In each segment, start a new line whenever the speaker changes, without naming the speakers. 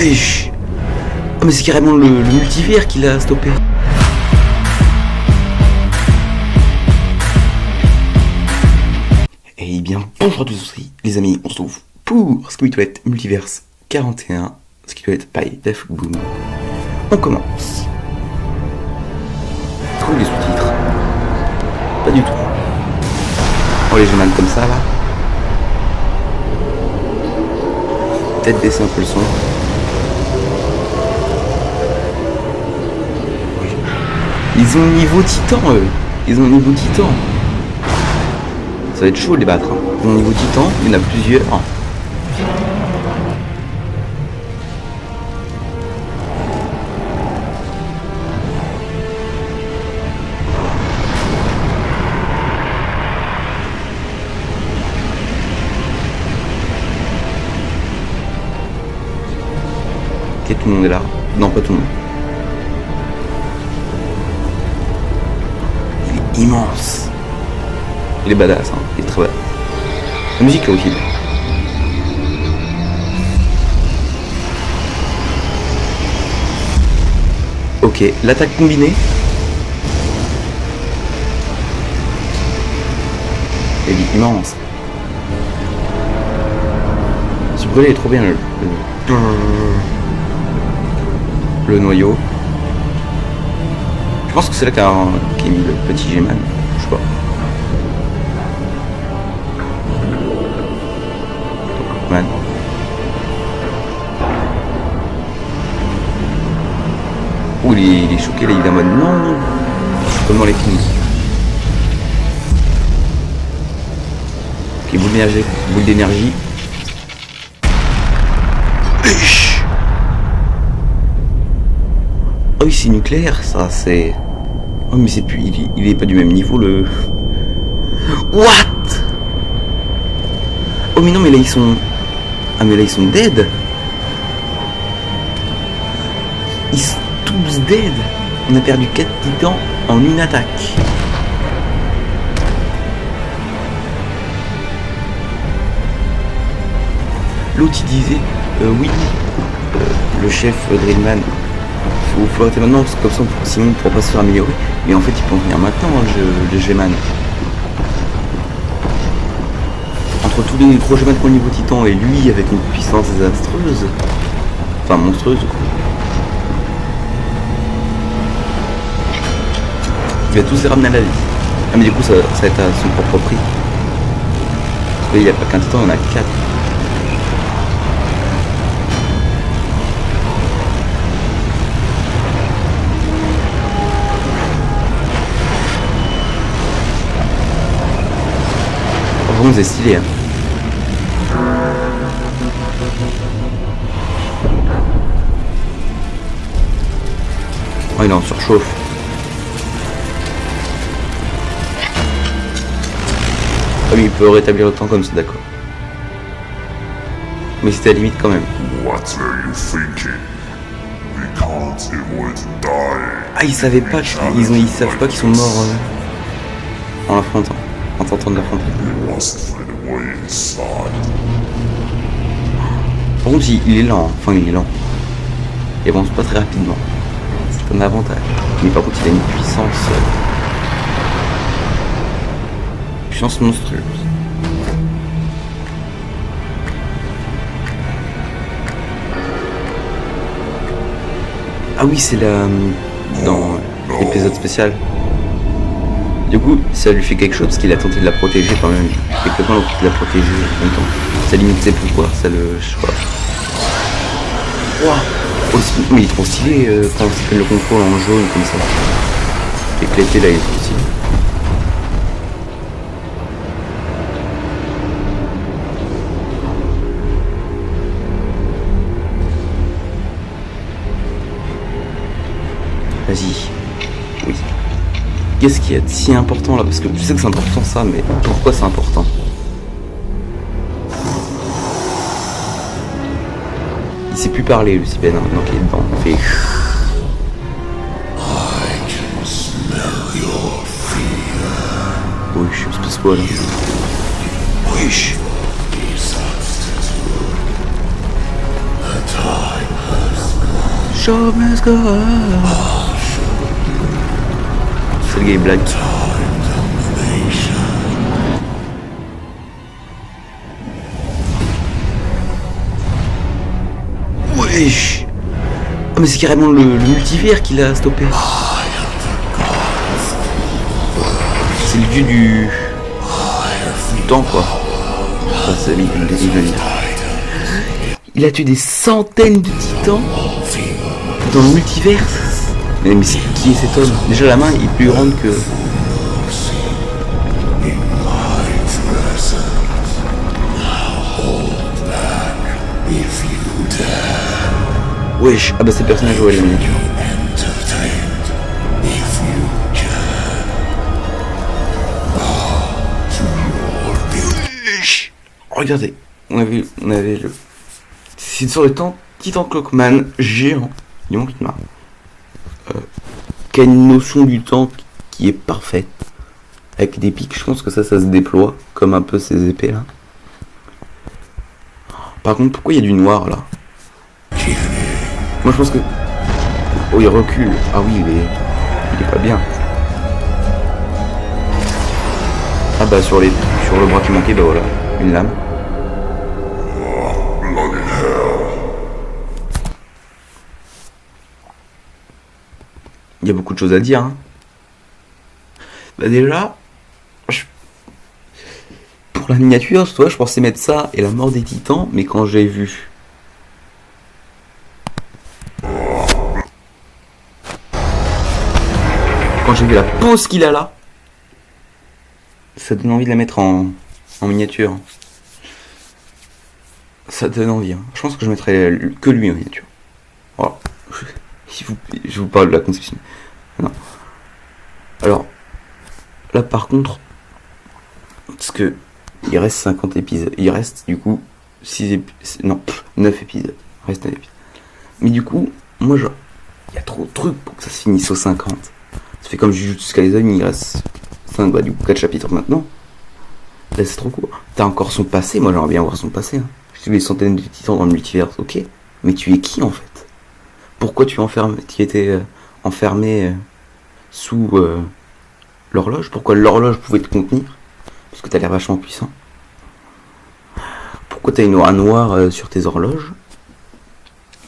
Wesh. Oh mais c'est carrément le multivers qui l'a stoppé. Eh bien, bonjour à tous les amis, on se retrouve pour ce qui doit être Multiverse 41, ce qui doit être by Def Boom. On commence. Trouve les sous-titres. Pas du tout. Oh les jeunes comme ça là. Peut-être baisser un peu le son. Ils ont niveau titan eux. Ils ont niveau titan. Ça va être chaud de les battre. Hein. Ils ont niveau titan, il y en a plusieurs. Ok, tout le monde est là. Non, pas tout le monde. Il est immense. Il est badass, hein. Il est très badass. La musique là aussi. Ok, l'attaque combinée. Elle est immense. Ce brûlé est trop bien le noyau. Je pense que c'est là qu'a mis le petit G-Man. Je sais pas. Man. Ouh, il est choqué là, il est en mode non. Comment les films. Ok, boule d'énergie. Oh oui, c'est nucléaire ça, c'est... Oh mais c'est plus... Il est pas du même niveau le... What? Oh mais non mais là ils sont... Ah mais là ils sont dead. Ils sont tous dead. On a perdu 4 titans en une attaque. L'autre il disait... oui, le chef Drillman. Faut arrêter maintenant parce que comme ça sinon il ne pourra pas se faire améliorer. Mais en fait il peut en venir maintenant le G-Man. Entre tous les gros G-Man qui ont le niveau titan et lui avec une puissance désastreuse. Enfin monstrueuse. Il va tous les ramener à la vie. Ah mais du coup ça va être à son propre prix. Parce qu'il n'y a pas qu'un titan, il y en a 4. C'est stylé hein. Oh il est en surchauffe. Ah oui il peut rétablir le temps comme ça, d'accord. Mais c'était à la limite quand même. Ah ils savaient pas ils savent pas qu'ils sont morts en l'affrontant. En tentant de l'affronter. Par contre il est lent, enfin il est lent. Il avance pas très rapidement. C'est un avantage. Mais par contre il a une puissance monstrueuse. Ah oui c'est là dans l'épisode spécial. Du coup, ça lui fait quelque chose parce qu'il a tenté de la protéger quand même. Et que quand l'autre de la protéger en même temps, ça limite ses pouvoirs, ça le... je sais pas. Wow. Oh, mais il est trop stylé quand on s'appelle le contrôle en jaune comme ça. Éclaté là, il est trop stylé. Vas-y. Oui. Qu'est-ce qu'il y a de si important là? Parce que je sais que c'est important ça, mais pourquoi c'est important? Il sait plus parler le Sibène hein, maintenant qu'il est dedans. Il fait... Oui, je sais pas ce quoi là. Oui. Show must go on. C'est le gars black. Wesh. Ah mais c'est carrément le multivers qui l'a stoppé. C'est le dieu du temps quoi. Ça, c'est il a tué des centaines de titans dans le multivers. Mais c'est qui est cet homme? Déjà la main est plus grande que... Wesh, ah bah c'est le personnage ouais la miniature. Wesh. Regardez, on avait le... C'est sur le Titan Clockman géant. Il manque une main. Qui a une notion du temps qui est parfaite. Avec des pics, je pense que ça se déploie. Comme un peu ces épées là. Par contre, pourquoi il y a du noir là? Moi je pense que... Oh il recule. Ah oui il est pas bien. Ah bah sur le bras qui manquait, bah voilà. Une lame. Il y a beaucoup de choses à dire. Hein. Bah déjà, pour la miniature, toi, je pensais mettre ça et la mort des titans, mais quand j'ai vu... Quand j'ai vu la pose qu'il a là, ça donne envie de la mettre en miniature. Ça donne envie. Hein. Je pense que je mettrais que lui en miniature. Voilà. Je vous parle de la conception. Non. Alors, là par contre, parce que il reste 50 épisodes. Il reste du coup 9 épisodes. Il reste 9 épisodes. Mais du coup, moi genre, il y a trop de trucs pour que ça se finisse aux 50. Ça fait comme Jujutsu Kaisen, il reste 5, bah du coup 4 chapitres maintenant. Là c'est trop cool. T'as encore son passé, moi j'aimerais bien voir son passé. Hein. J'ai vu les centaines de titans dans le multivers, ok. Mais tu es qui en fait? Pourquoi tu étais enfermé sous l'horloge? Pourquoi l'horloge pouvait te contenir? Parce que t'as l'air vachement puissant. Pourquoi t'as une aura noire sur tes horloges?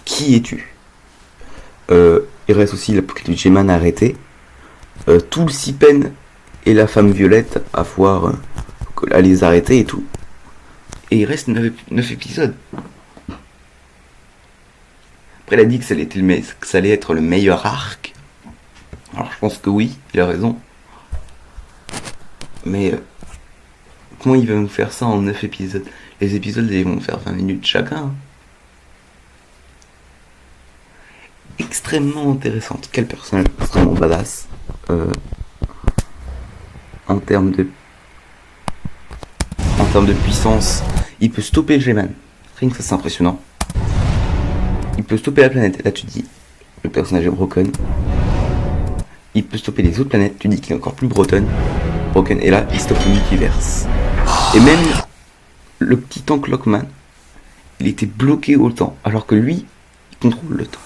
Qui es-tu? Il reste aussi la boucle du G-Man arrêtée. Tout le Sipen et la femme violette à voir à les arrêter et tout. Et il reste 9 épisodes. Après, il a dit que ça allait être le meilleur arc. Alors, je pense que oui, il a raison. Mais comment il va nous faire ça en 9 épisodes? Les épisodes, ils vont faire 20 minutes chacun. Hein. Extrêmement intéressante. Quel personnage extrêmement badass. En termes de puissance, il peut stopper le G-Man. Rien que ça, c'est impressionnant. Il peut stopper la planète. Là, tu dis, le personnage est broken. Il peut stopper les autres planètes. Tu dis qu'il est encore plus broken. Et là, il stoppe le multivers. Et même le petit tank Clockman, il était bloqué au temps. Alors que lui, il contrôle le temps.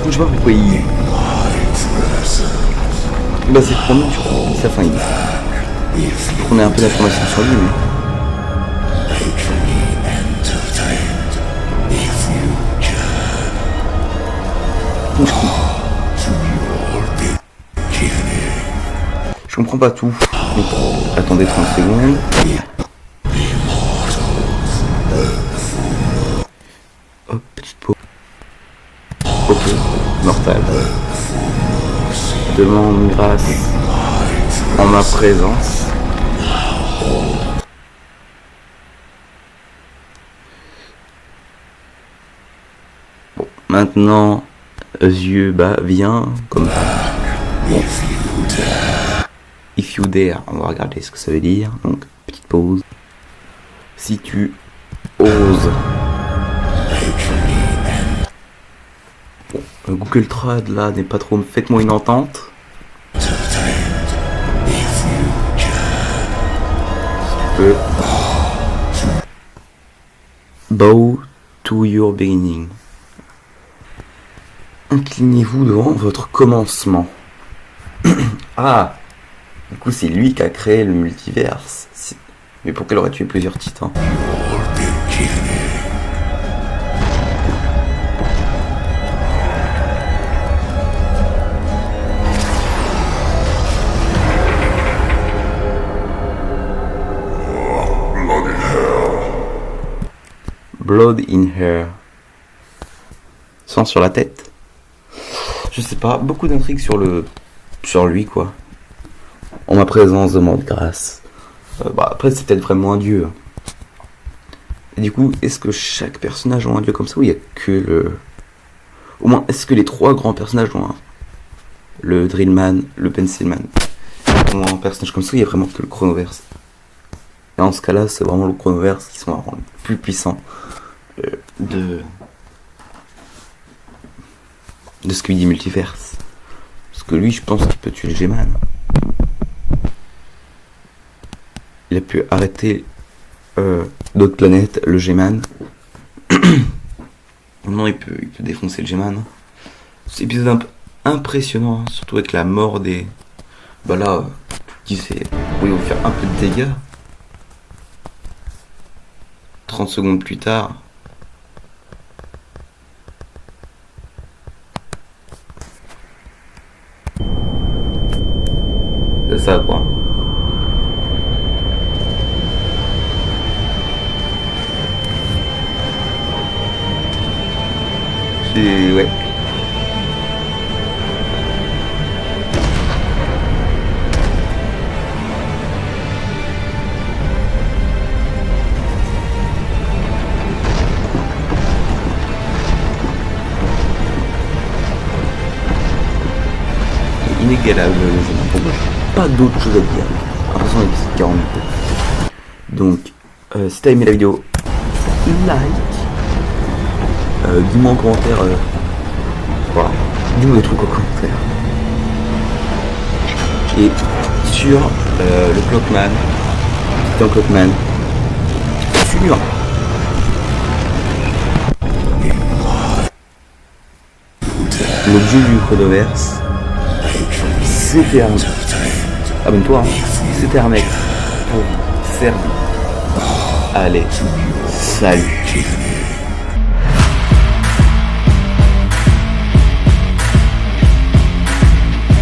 Je sais pas pourquoi il... Bah c'est pour nous, sa fin il... On a un peu d'informations sur lui, mais... Je comprends pas tout. Donc, attendez 30 secondes. Hop, petite pause. Ok, mortal. Demande grâce en ma présence. Bon, maintenant, yeux bas, viens comme ça. Bon. If you dare, on va regarder ce que ça veut dire. Donc, petite pause. Si tu oses. Google Trad là n'est pas trop. Faites-moi une entente. Bow to your beginning. Inclinez-vous devant votre commencement. Ah, du coup c'est lui qui a créé le multiverse. Mais pourquoi il aurait tué plusieurs titans? Blood in hair. Sang sur la tête. Je sais pas, beaucoup d'intrigues sur lui quoi. En ma présence, demande grâce. Après c'est peut-être vraiment un dieu. Et du coup, est-ce que chaque personnage a un dieu comme ça ou il y a que le... Au moins, est-ce que les trois grands personnages ont un... Le Drillman, le Pencilman ont un personnage comme ça ou il y a vraiment que le Chronoverse? Et en ce cas-là, c'est vraiment le Chronoverse qui sont vraiment les plus puissants de ce qu'il dit multiverse. Parce que lui, je pense qu'il peut tuer le G-Man. Il a pu arrêter d'autres planètes, le G-Man. Non, il peut défoncer le G-Man. C'est un épisode un peu impressionnant, hein, surtout avec la mort des... Bah là, qui sait, oui, on va faire un peu de dégâts. 30 secondes plus tard. C'est ça quoi. C'est... ouais. Inégalable, pas d'autre chose à dire. Après on est 40 minutes. Donc, si t'as aimé la vidéo, like. Dis-moi en commentaire. Voilà. Dis-moi des trucs en commentaire. Et sur le Clockman, Titan Clockman, sur le jeu du Chronoverse. C'était un... Abonne-toi, hein. C'était un mec pour servir. Allez, salut.